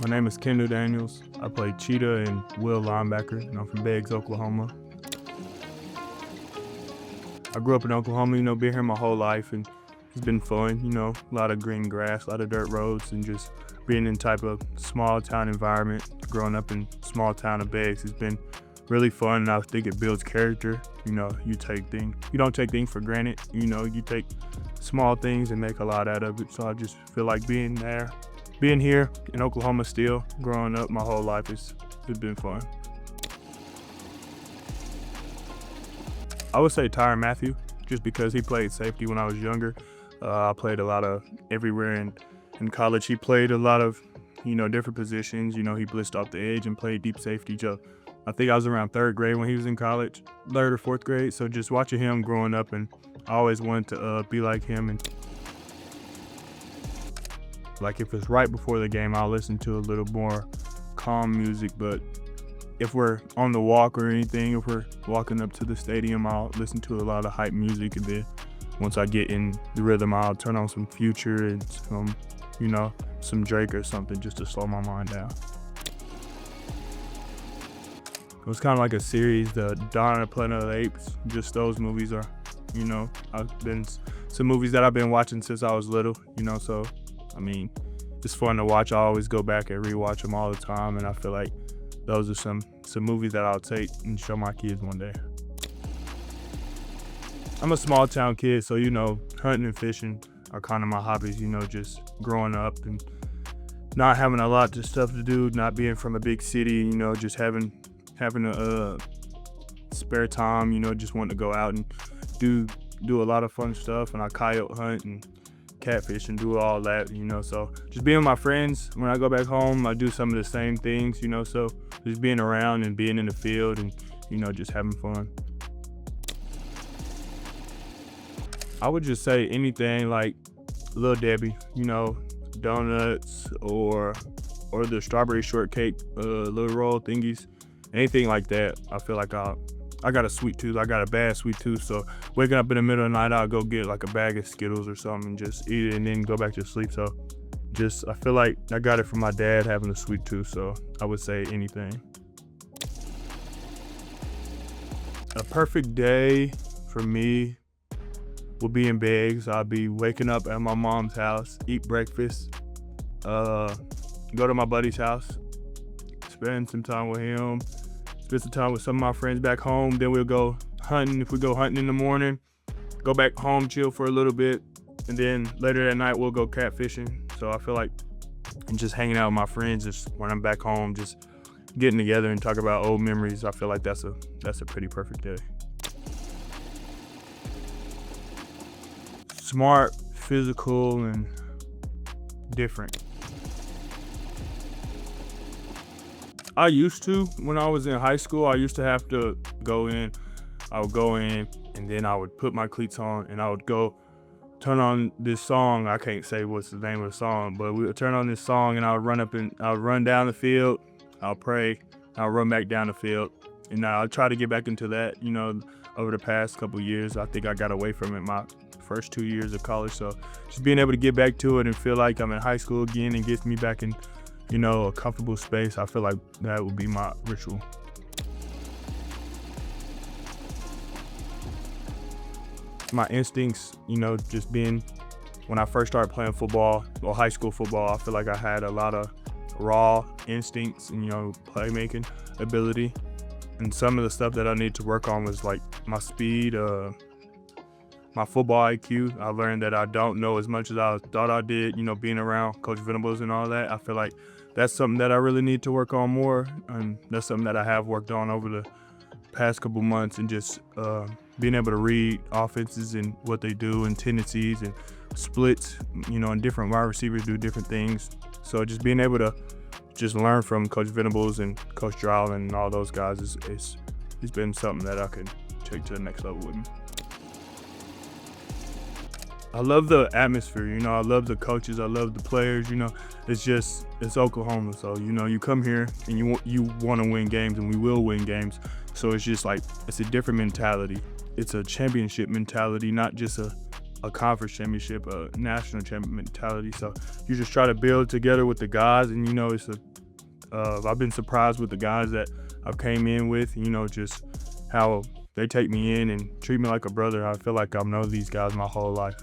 My name is Kendal Daniels. I play Cheetah and Will linebacker, and I'm from Beggs, Oklahoma. I grew up in Oklahoma, been here my whole life, and it's been fun, a lot of green grass, a lot of dirt roads, and just being in type of small town environment, growing up in small town of Beggs, has been really fun, and I think it builds character. You don't take things for granted, you take small things and make a lot out of it. So I just feel like being here in Oklahoma still, growing up my whole life, it's been fun. I would say Tyrann Mathieu, just because he played safety when I was younger. I played a lot of everywhere in college. He played a lot of, different positions. He blitzed off the edge and played deep safety. I think I was around third grade when he was in college, third or fourth grade. So just watching him growing up, and I always wanted to be like him. And like if it's right before the game, I'll listen to a little more calm music. But if we're on the walk or anything, if we're walking up to the stadium, I'll listen to a lot of hype music. And then once I get in the rhythm, I'll turn on some Future and some Drake or something just to slow my mind down. It was kind of like a series, the Dawn of the Planet of the Apes. Just those movies are, some movies that I've been watching since I was little, so, it's fun to watch. I always go back and rewatch them all the time, and I feel like those are some movies that I'll take and show my kids one day. I'm a small town kid, so, hunting and fishing are kind of my hobbies, just growing up and not having a lot of stuff to do, not being from a big city, just having a spare time, just wanting to go out and do a lot of fun stuff. And I coyote hunt and catfish and do all that, so just being with my friends. When I go back home, I do some of the same things, so just being around and being in the field and, just having fun. I would just say anything like Lil Debbie, donuts or the strawberry shortcake, little roll thingies, anything like that. I feel like I got a sweet tooth. I got a bad sweet tooth, so waking up in the middle of the night, I'll go get like a bag of Skittles or something and just eat it and then go back to sleep. So I feel like I got it from my dad having a sweet tooth, so I would say anything. A perfect day for me will be in Beggs. I'll be waking up at my mom's house, eat breakfast, go to my buddy's house, spend some time with him, spend some time with some of my friends back home. Then we'll go hunting. If we go hunting in the morning, go back home, chill for a little bit, and then later that night we'll go catfishing. So I feel like and just hanging out with my friends, just when I'm back home, just getting together and talk about old memories. I feel like that's a pretty perfect day. Smart, physical, and different. I used to, when I was in high school, I used to have to go in. I would go in and then I would put my cleats on and I would go turn on this song. I can't say what's the name of the song, but we would turn on this song and I would run down the field. I'll pray. I'll run back down the field. And I'll try to get back into that, over the past couple of years. I think I got away from it my first 2 years of college. So just being able to get back to it and feel like I'm in high school again and gets me back in, a comfortable space. I feel like that would be my ritual. My instincts, just being, when I first started playing football or high school football, I feel like I had a lot of raw instincts and, playmaking ability. And some of the stuff that I need to work on was like my speed, my football IQ. I learned that I don't know as much as I thought I did, being around Coach Venables and all that. I feel like that's something that I really need to work on more. And that's something that I have worked on over the past couple months, and just being able to read offenses and what they do and tendencies and splits, and different wide receivers do different things. So just being able to just learn from Coach Venables and Coach Dryland and all those guys it's been something that I can take to the next level with me. I love the atmosphere, I love the coaches, I love the players, it's Oklahoma. So, you come here and you want to win games, and we will win games. So it's just like, it's a different mentality. It's a championship mentality, not just a a conference championship, a national champion mentality. So you just try to build together with the guys, and I've been surprised with the guys that I've came in with, just how they take me in and treat me like a brother. I feel like I've known these guys my whole life.